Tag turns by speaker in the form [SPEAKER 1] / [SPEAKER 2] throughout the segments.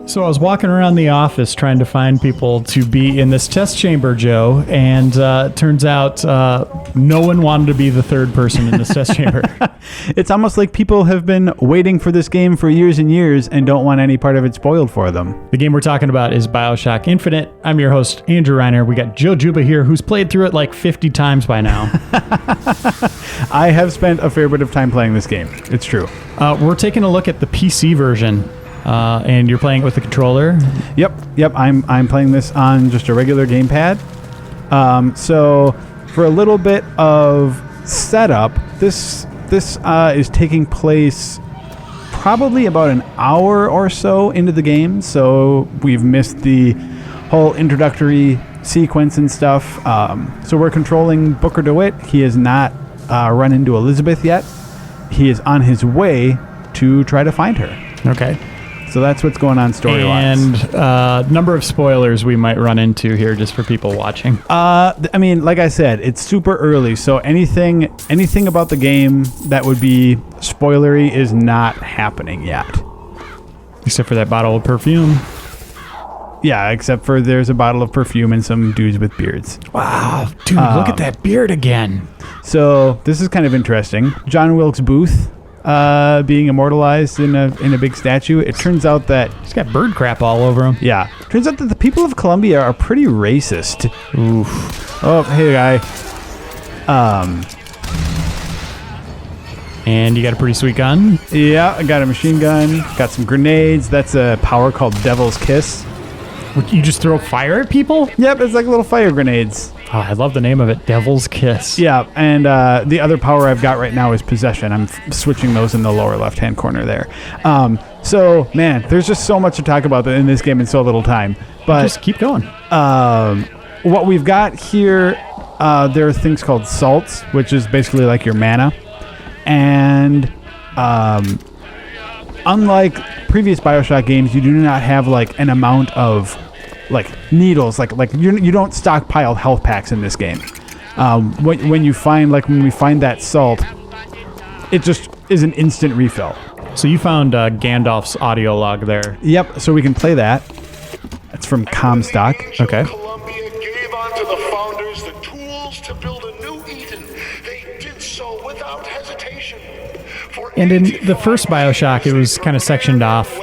[SPEAKER 1] So I was walking around the office trying to find people to be in this test chamber, Joe, and turns out no one wanted to be the third person in this test chamber.
[SPEAKER 2] It's almost like people have been waiting for this game for years and years and don't want any part of it spoiled for them.
[SPEAKER 1] The game we're talking about is Bioshock Infinite. I'm your host, Andrew Reiner. We got Joe Juba here, who's played through it like 50 times by now.
[SPEAKER 2] I have spent a fair bit of time playing this game. It's true.
[SPEAKER 1] We're taking a look at the PC version. And you're playing it with the controller?
[SPEAKER 2] Yep. I'm playing this on just a regular gamepad. So for a little bit of setup, this is taking place probably about an hour or so into the game. So we've missed the whole introductory sequence and stuff. So we're controlling Booker DeWitt. He has not run into Elizabeth yet. He is on his way to try to find her.
[SPEAKER 1] Okay.
[SPEAKER 2] So that's what's going on story-wise.
[SPEAKER 1] And number of spoilers we might run into here just for people watching.
[SPEAKER 2] I mean, like I said, it's super early, so anything about the game that would be spoilery is not happening yet.
[SPEAKER 1] Except for that bottle of perfume.
[SPEAKER 2] Yeah, except for there's a bottle of perfume and some dudes with beards.
[SPEAKER 1] Wow, dude, look at that beard again.
[SPEAKER 2] So this is kind of interesting. John Wilkes Booth being immortalized in a big statue. It turns out that
[SPEAKER 1] he's got bird crap all over him.
[SPEAKER 2] Yeah. Turns out that the people of Colombia are pretty racist.
[SPEAKER 1] Oof.
[SPEAKER 2] Oh, hey guy.
[SPEAKER 1] And you got a pretty sweet gun?
[SPEAKER 2] Yeah, I got a machine gun, got some grenades. That's a power called Devil's Kiss.
[SPEAKER 1] You just throw fire at people?
[SPEAKER 2] Yep, it's like little fire grenades.
[SPEAKER 1] Oh, I love the name of it, Devil's Kiss.
[SPEAKER 2] Yeah, and the other power I've got right now is Possession. I'm switching those in the lower left-hand corner there. So, man, there's just so much to talk about in this game in so little time. But
[SPEAKER 1] just keep going.
[SPEAKER 2] What we've got here, there are things called salts, which is basically like your mana. And unlike previous Bioshock games, you do not have like an amount of like needles, like you don't stockpile health packs in this game. When we find that salt, it just is an instant refill.
[SPEAKER 1] So you found Gandalf's audio log there.
[SPEAKER 2] Yep. So we can play that. It's from Comstock. Okay.
[SPEAKER 3] Columbia gave unto the founders the tools to build a new Eden. They did so without hesitation.
[SPEAKER 1] And in the first Bioshock, it was kind of sectioned off.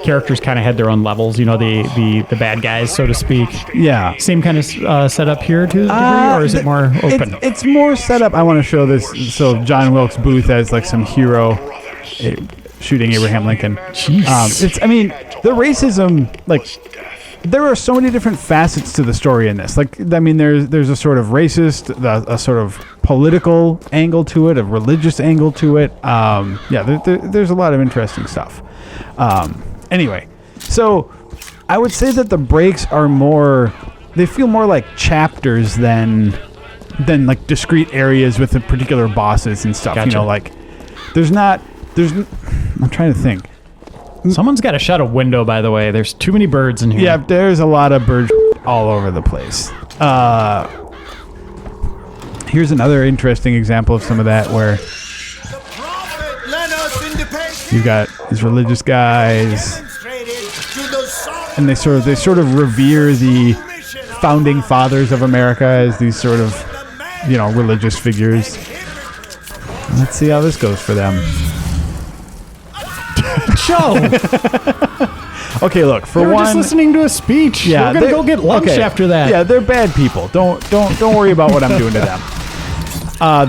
[SPEAKER 1] Characters kind of had their own levels, you know, the bad guys, so to speak.
[SPEAKER 2] Yeah.
[SPEAKER 1] Same kind of setup here to a degree, or is it more open?
[SPEAKER 2] It's more setup. I want to show this. So John Wilkes Booth as like some hero shooting Abraham Lincoln.
[SPEAKER 1] Jeez.
[SPEAKER 2] I mean, the racism, like, there are so many different facets to the story in this. Like, I mean, there's a sort of racist, a sort of political angle to it, a religious angle to it. There's a lot of interesting stuff. Anyway, so I would say that the breaks are they feel more like chapters than like discrete areas with the particular bosses and stuff.
[SPEAKER 1] Gotcha.
[SPEAKER 2] You know, like I'm trying to think.
[SPEAKER 1] Someone's got to shut a window, by the way. There's too many birds in here.
[SPEAKER 2] Yeah, there's a lot of birds all over the place. Here's another interesting example of some of that where you got these religious guys, and they sort of revere the founding fathers of America as these sort of, you know, religious figures. Let's see how this goes for them.
[SPEAKER 1] Joe!
[SPEAKER 2] Okay, look, for
[SPEAKER 1] We're
[SPEAKER 2] one,
[SPEAKER 1] just listening to a speech.
[SPEAKER 2] Yeah,
[SPEAKER 1] we're gonna go get lunch after that.
[SPEAKER 2] Yeah, they're bad people. Don't worry about what I'm doing to them.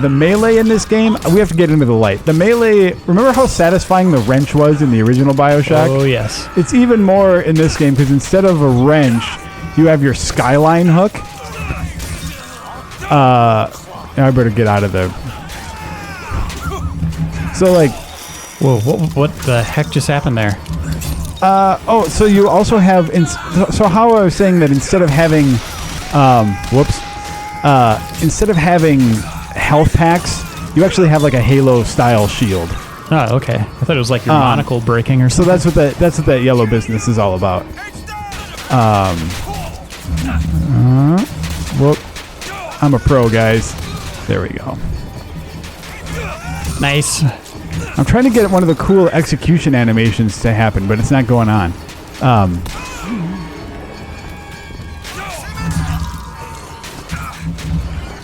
[SPEAKER 2] The melee in this game, we have to get into the light. The melee, remember how satisfying the wrench was in the original Bioshock?
[SPEAKER 1] Oh, yes.
[SPEAKER 2] It's even more in this game because instead of a wrench, you have your skyline hook. I better get out of there. So, like...
[SPEAKER 1] Whoa, what the heck just happened there?
[SPEAKER 2] So you also have... So how I was saying that instead of having... instead of having health packs, you actually have like a Halo-style shield.
[SPEAKER 1] Oh, okay. I thought it was like your monocle breaking or something.
[SPEAKER 2] So that's what that yellow business is all about. Whoop. I'm a pro, guys. There we go.
[SPEAKER 1] Nice.
[SPEAKER 2] I'm trying to get one of the cool execution animations to happen, but it's not going on.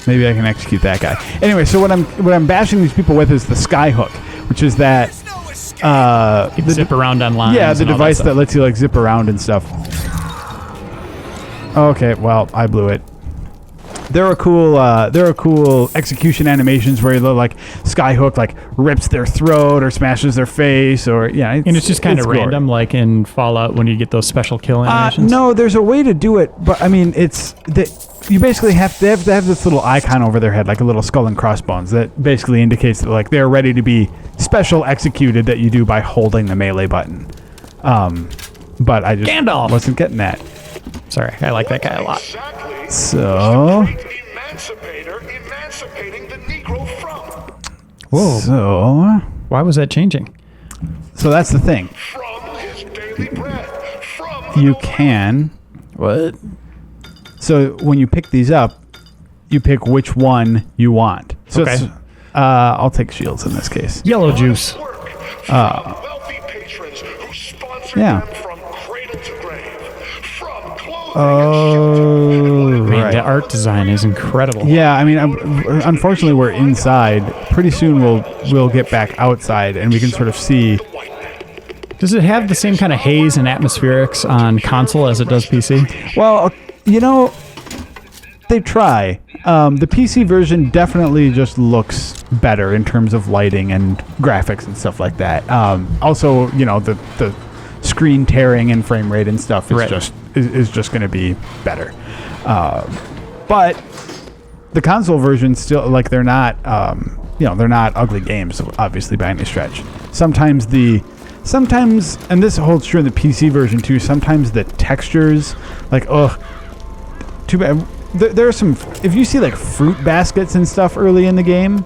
[SPEAKER 2] Maybe I can execute that guy. Anyway, so what I'm bashing these people with is the Skyhook, which is that
[SPEAKER 1] zip around on lines.
[SPEAKER 2] Yeah, the device that lets you like zip around and stuff. Okay, well, I blew it. There are cool execution animations where the like Skyhook like rips their throat or smashes their face, or and
[SPEAKER 1] it's just kind of random, like in Fallout when you get those special kill animations.
[SPEAKER 2] No, there's a way to do it, but I mean, you basically have to have this little icon over their head, like a little skull and crossbones, that basically indicates that like they're ready to be special executed, that you do by holding the melee button. But I just
[SPEAKER 1] Gandalf
[SPEAKER 2] wasn't getting that.
[SPEAKER 1] Sorry, I like that guy a lot.
[SPEAKER 3] Exactly.
[SPEAKER 2] So.
[SPEAKER 3] Emancipating the Negro from.
[SPEAKER 1] Whoa.
[SPEAKER 2] So.
[SPEAKER 1] Why was that changing?
[SPEAKER 2] So that's the thing.
[SPEAKER 3] From his daily bread. From
[SPEAKER 2] You can.
[SPEAKER 1] What?
[SPEAKER 2] So when you pick these up, you pick which one you want. So
[SPEAKER 1] Okay.
[SPEAKER 2] it's, I'll take shields in this case.
[SPEAKER 1] Yellow juice.
[SPEAKER 3] work from wealthy patrons who sponsor
[SPEAKER 2] Yeah.
[SPEAKER 3] them from cradle to grave. From clothing
[SPEAKER 2] Oh,
[SPEAKER 3] and
[SPEAKER 1] Man,
[SPEAKER 2] right.
[SPEAKER 1] the art design is incredible.
[SPEAKER 2] Yeah, I mean, unfortunately, we're inside. Pretty soon, we'll get back outside, and we can sort of see.
[SPEAKER 1] Does it have the same kind of haze and atmospherics on console as it does PC?
[SPEAKER 2] Well, they try. The PC version definitely just looks better in terms of lighting and graphics and stuff like that. Also, the screen tearing and frame rate and stuff is just going to be better. But the console version still, like, they're not ugly games, obviously, by any stretch. Sometimes, and this holds true in the PC version too, sometimes the textures, like, too bad. There are some, if you see like fruit baskets and stuff early in the game,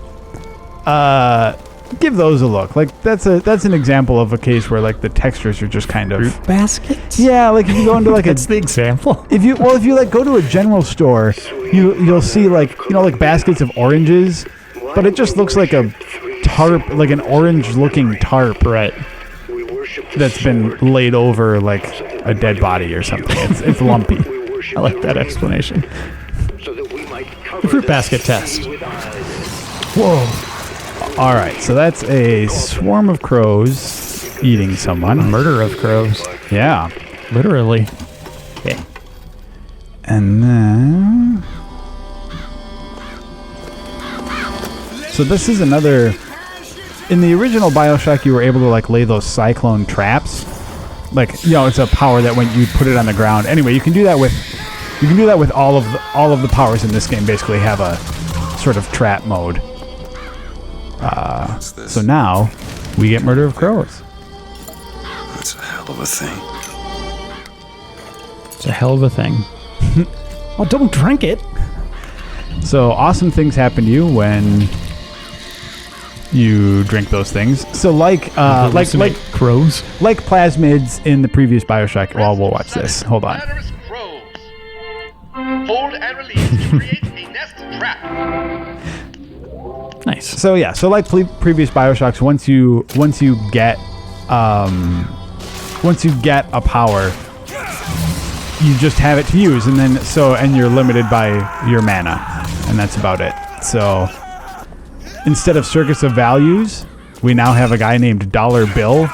[SPEAKER 2] give those a look. Like that's an example of a case where like the textures are just kind of
[SPEAKER 1] Fruit baskets?
[SPEAKER 2] Yeah, like if you go into like
[SPEAKER 1] That's the example.
[SPEAKER 2] if you like go to a general store, you'll see like like baskets of oranges, but it just looks like a tarp, like an orange looking tarp,
[SPEAKER 1] Right.
[SPEAKER 2] that's been laid over like a dead body or something. It's lumpy.
[SPEAKER 1] I like that explanation. The fruit basket test.
[SPEAKER 2] Whoa. All right, so that's a swarm of crows eating someone.
[SPEAKER 1] Murder of crows.
[SPEAKER 2] Yeah.
[SPEAKER 1] Literally. Okay.
[SPEAKER 2] And then... So this is another... In the original Bioshock, you were able to like lay those cyclone traps. Like, it's a power that when you put it on the ground. Anyway, you can do that with all of the powers in this game. Basically, have a sort of trap mode. So now we get Murder of Crows.
[SPEAKER 4] That's a hell of a thing.
[SPEAKER 1] It's a hell of a thing. Oh, don't drink it.
[SPEAKER 2] So awesome things happen to you when you drink those things. So like
[SPEAKER 1] crows.
[SPEAKER 2] like plasmids in the previous Bioshock. Well, we'll watch this. Hold on.
[SPEAKER 5] Crows. Hold and release to create a nest trap.
[SPEAKER 1] Nice.
[SPEAKER 2] So yeah, so like previous Bioshocks, once you get a power, you just have it to use, and then and you're limited by your mana, and that's about it. So instead of Circus of Values, we now have a guy named Dollar Bill,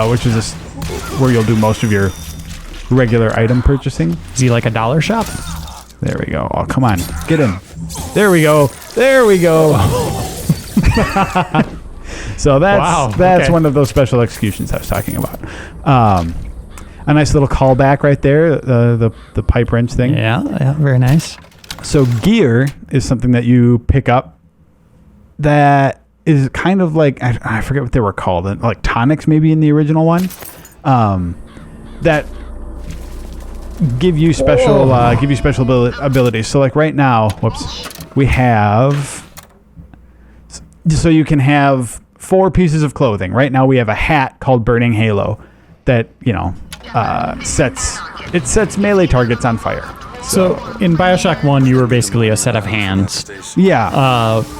[SPEAKER 2] which is where you'll do most of your regular item purchasing.
[SPEAKER 1] Is he like a dollar shop?
[SPEAKER 2] There we go. Oh, come on. Get in. There we go. There we go. So that's
[SPEAKER 1] okay.
[SPEAKER 2] one of those special executions I was talking about. A nice little callback right there, the pipe wrench thing.
[SPEAKER 1] Yeah, very nice.
[SPEAKER 2] So gear is something that you pick up that is kind of like, I forget what they were called, like tonics maybe in the original one, that give you special abilities. So like right now, we have, so you can have 4 pieces of clothing. Right now we have a hat called Burning Halo that sets melee targets on fire.
[SPEAKER 1] So in Bioshock 1, you were basically a set of hands.
[SPEAKER 2] Yeah.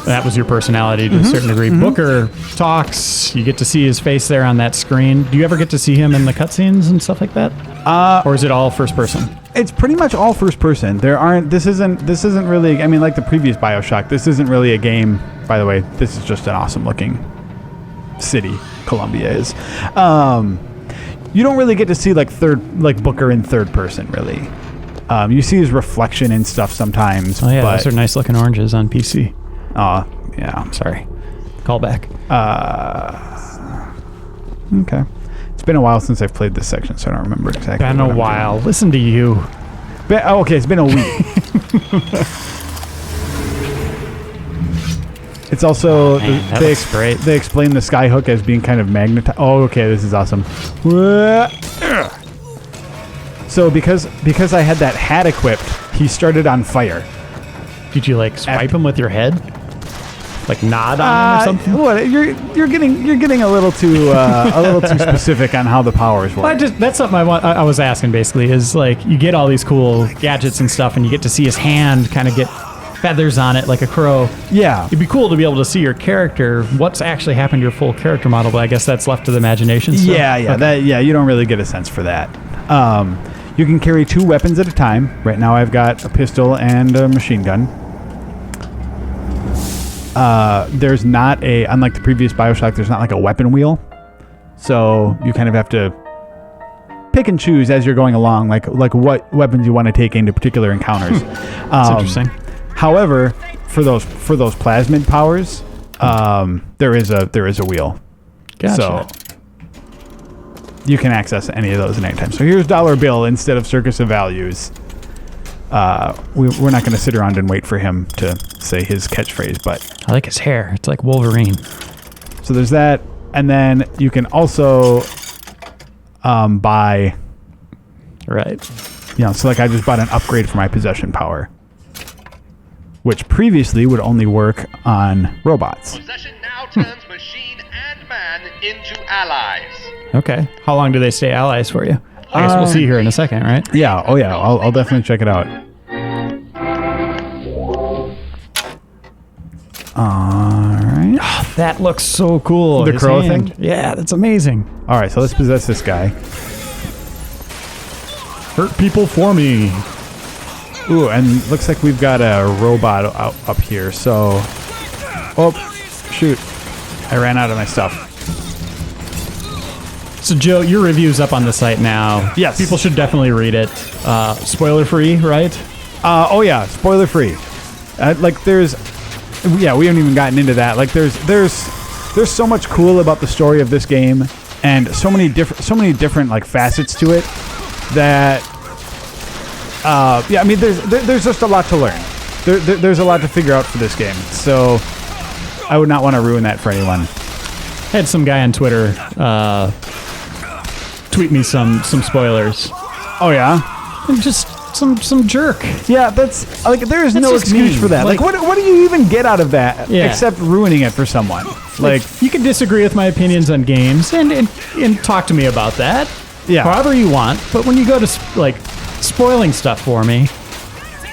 [SPEAKER 1] That was your personality to a certain degree. Booker talks. You get to see his face there on that screen. Do you ever get to see him in the cutscenes and stuff like that? Or is it all first person?
[SPEAKER 2] It's pretty much all first person. This isn't really, I mean, like the previous Bioshock, this isn't really a game. By the way, this is just an awesome looking city, Columbia is. You don't really get to see like Booker in third person, really. You see his reflection and stuff sometimes.
[SPEAKER 1] Oh yeah,
[SPEAKER 2] but,
[SPEAKER 1] those are nice looking oranges on PC.
[SPEAKER 2] Yeah.
[SPEAKER 1] Sorry. Call back.
[SPEAKER 2] Okay. It's been a while since I've played this section, so I don't remember exactly.
[SPEAKER 1] Been a while. Listen to you.
[SPEAKER 2] Okay, it's been a week. It's also
[SPEAKER 1] Man,
[SPEAKER 2] they
[SPEAKER 1] great.
[SPEAKER 2] They explain the Skyhook as being kind of magnetized. Oh, okay, this is awesome. So because I had that hat equipped, he started on fire.
[SPEAKER 1] Did you like swipe him with your head? Like nod on him or something?
[SPEAKER 2] What you're getting a little too specific on how the powers work.
[SPEAKER 1] That's something I was asking basically is like you get all these cool gadgets and stuff and you get to see his hand kind of get feathers on it like a crow.
[SPEAKER 2] Yeah.
[SPEAKER 1] It'd be cool to be able to see your character, what's actually happened to your full character model, but I guess that's left to the imagination. So.
[SPEAKER 2] Yeah, okay. You don't really get a sense for that. You can carry 2 weapons at a time. Right now I've got a pistol and a machine gun. There's not unlike the previous Bioshock, there's not like a weapon wheel. So you kind of have to pick and choose as you're going along, like what weapons you want to take into particular encounters.
[SPEAKER 1] That's interesting.
[SPEAKER 2] However, for those plasmid powers, there is a wheel.
[SPEAKER 1] Gotcha.
[SPEAKER 2] So you can access any of those at any time. So here's Dollar Bill instead of Circus of Values. We're not going to sit around and wait for him to say his catchphrase, but
[SPEAKER 1] I like his hair. It's like Wolverine.
[SPEAKER 2] So there's that, and then you can also buy.
[SPEAKER 1] Right.
[SPEAKER 2] So like I just bought an upgrade for my possession power, which previously would only work on robots.
[SPEAKER 5] Possession now turns machine and man into allies.
[SPEAKER 1] Okay. How long do they stay allies for you? I guess we'll see here in a second, right?
[SPEAKER 2] Yeah. Oh yeah. I'll definitely check it out. All right.
[SPEAKER 1] Oh, that looks so cool.
[SPEAKER 2] The
[SPEAKER 1] His
[SPEAKER 2] crow
[SPEAKER 1] hand.
[SPEAKER 2] thing?
[SPEAKER 1] Yeah, that's amazing.
[SPEAKER 2] All right. So let's possess this guy.
[SPEAKER 1] Hurt people for me.
[SPEAKER 2] Ooh, and looks like we've got a robot up here. So, shoot! I ran out of my stuff.
[SPEAKER 1] So, Joe, your review's up on the site now.
[SPEAKER 2] Yes.
[SPEAKER 1] People should definitely read it. Spoiler free, right?
[SPEAKER 2] Oh yeah, spoiler free. We haven't even gotten into that. Like, there's so much cool about the story of this game, and so many different like facets to it that. I mean, there's just a lot to learn. There's a lot to figure out for this game. So I would not want to ruin that for anyone.
[SPEAKER 1] I had some guy on Twitter tweet me some spoilers.
[SPEAKER 2] Oh yeah,
[SPEAKER 1] And just some jerk.
[SPEAKER 2] yeah. That's like there is
[SPEAKER 1] That's
[SPEAKER 2] no
[SPEAKER 1] just
[SPEAKER 2] excuse
[SPEAKER 1] mean.
[SPEAKER 2] for that. Like what do you even get out of that
[SPEAKER 1] Yeah.
[SPEAKER 2] except ruining it for someone? Like
[SPEAKER 1] you can disagree with my opinions on games and talk to me about that.
[SPEAKER 2] Yeah.
[SPEAKER 1] However you want. But when you go to spoiling stuff for me,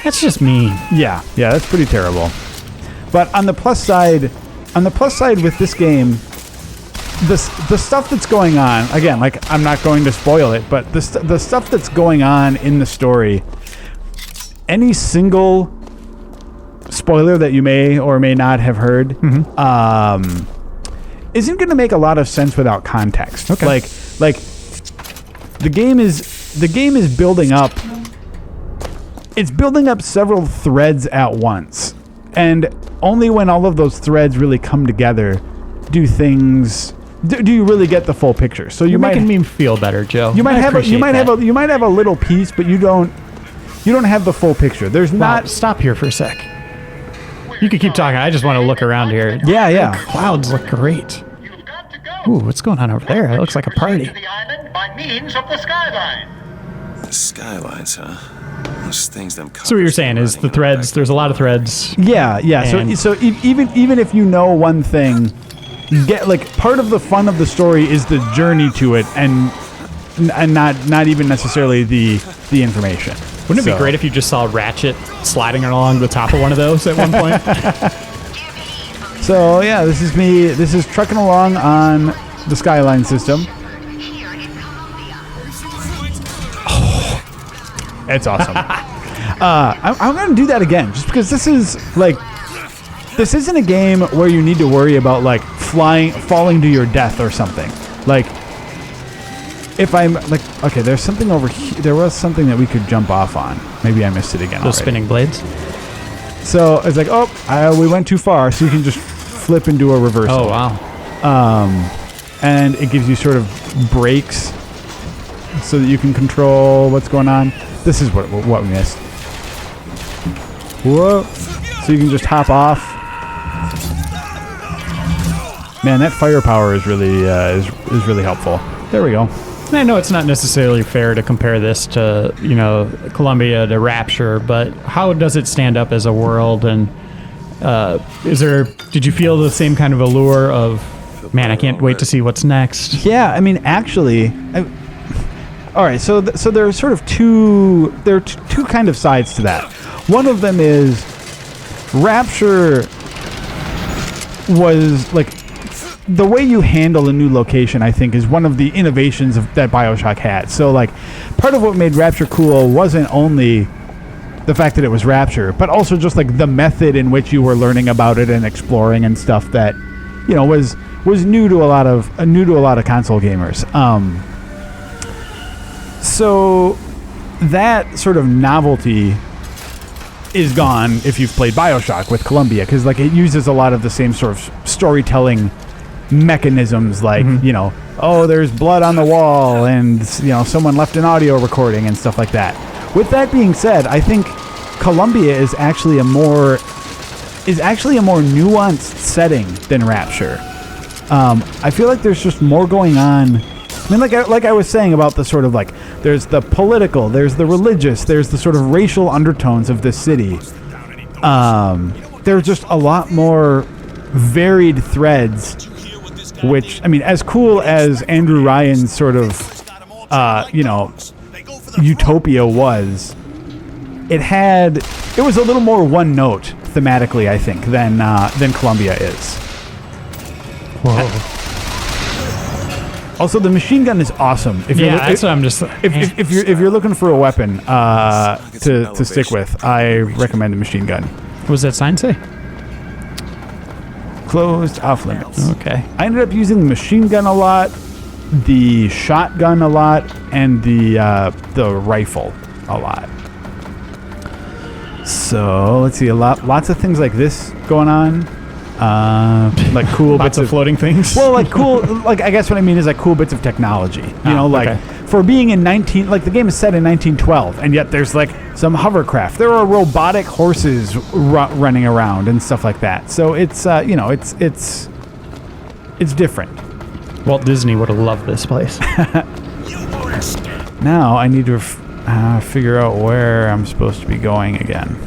[SPEAKER 1] that's just mean.
[SPEAKER 2] yeah, that's pretty terrible. But on the plus side with this game, the stuff that's going on, again, like I'm not going to spoil it, but the stuff that's going on in the story, any single spoiler that you may or may not have heard, isn't going to make a lot of sense without context.
[SPEAKER 1] Okay.
[SPEAKER 2] Like the game is building up. It's building up several threads at once, and only when all of those threads really come together do you really get the full picture. So
[SPEAKER 1] You're making me feel better, Joe.
[SPEAKER 2] you might
[SPEAKER 1] I
[SPEAKER 2] have
[SPEAKER 1] appreciate that.
[SPEAKER 2] you might have a little piece, but you don't have the full picture. There's
[SPEAKER 1] Wow,
[SPEAKER 2] not.
[SPEAKER 1] stop here for a sec. You can keep talking. I just want to look around here.
[SPEAKER 2] Yeah.
[SPEAKER 1] Clouds look great.
[SPEAKER 5] You've got to go.
[SPEAKER 1] Ooh, what's going on over there? It looks like a party.
[SPEAKER 5] To the island by means of the skyline.
[SPEAKER 4] The skylines, huh? Those things them.
[SPEAKER 1] So what you're saying is the threads. There's a lot of threads.
[SPEAKER 2] Yeah.
[SPEAKER 1] And-
[SPEAKER 2] So even if you know one thing, get like part of the fun of the story is the journey to it, and not even necessarily the information.
[SPEAKER 1] Wouldn't it be great if you just saw Ratchet sliding along the top of one of those at one point?
[SPEAKER 2] So yeah, this is me. This is trucking along on the Skyline system. It's awesome. I'm going to do that again, just because this isn't a game where you need to worry about like falling to your death or something. Like, if I'm like, okay, there's something over here. There was something that we could jump off on. Maybe I missed it again.
[SPEAKER 1] Those spinning blades.
[SPEAKER 2] So it's like, we went too far, so you can just flip and do a reversal.
[SPEAKER 1] Oh wow.
[SPEAKER 2] And it gives you sort of brakes so that you can control what's going on. This is what we missed. Whoa! So you can just hop off. Man, that firepower is really is really helpful. There we go.
[SPEAKER 1] I know it's not necessarily fair to compare this to, Columbia to Rapture, but how does it stand up as a world? And did you feel the same kind of allure of, man, I can't wait to see what's next?
[SPEAKER 2] Yeah, I mean, actually, all right. So there are sort of two kind of sides to that. One of them is Rapture was like, the way you handle a new location, I think, is one of the innovations that Bioshock had. So, like, part of what made Rapture cool wasn't only the fact that it was Rapture, but also just like the method in which you were learning about it and exploring and stuff that, was new to a lot of console gamers. So that sort of novelty is gone if you've played Bioshock with Columbia, because like it uses a lot of the same sort of storytelling mechanisms, like there's blood on the wall and someone left an audio recording and stuff like that. With that being said, I think Columbia is actually a more nuanced setting than Rapture. I feel like there's just more going on. I mean, like I was saying about the sort of like, there's the political, there's the religious, there's the sort of racial undertones of this city. There's just a lot more varied threads, which, I mean, as cool as Andrew Ryan's sort of, utopia was, it was a little more one note thematically, I think, than Columbia is.
[SPEAKER 1] Whoa.
[SPEAKER 2] Also, the machine gun is awesome. If you're looking for a weapon to stick with, I recommend the machine gun.
[SPEAKER 1] What does that sign say?
[SPEAKER 2] Closed off limits.
[SPEAKER 1] Okay.
[SPEAKER 2] I ended up using the machine gun a lot, the shotgun a lot, and the rifle a lot. So let's see, lots of things like this going on. Like cool
[SPEAKER 1] bits of floating things.
[SPEAKER 2] Well, like cool. Like I guess what I mean is like cool bits of technology. For being in the game is set in 1912, and yet there's like some hovercraft. There are robotic horses running around and stuff like that. So it's it's different.
[SPEAKER 1] Walt Disney would have loved this place.
[SPEAKER 2] Now I need to figure out where I'm supposed to be going again.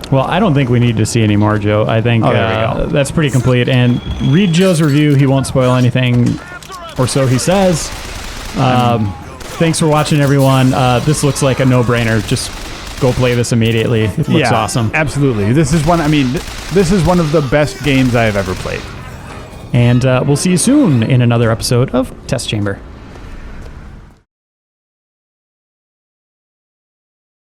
[SPEAKER 1] Well, I don't think we need to see any more, Joe. I think
[SPEAKER 2] there we go.
[SPEAKER 1] That's pretty complete. And read Joe's review. He won't spoil anything, or so he says. Thanks for watching, everyone. This looks like a no-brainer. Just go play this immediately. It looks awesome.
[SPEAKER 2] Absolutely. This is one of the best games I have ever played.
[SPEAKER 1] And we'll see you soon in another episode of Test Chamber.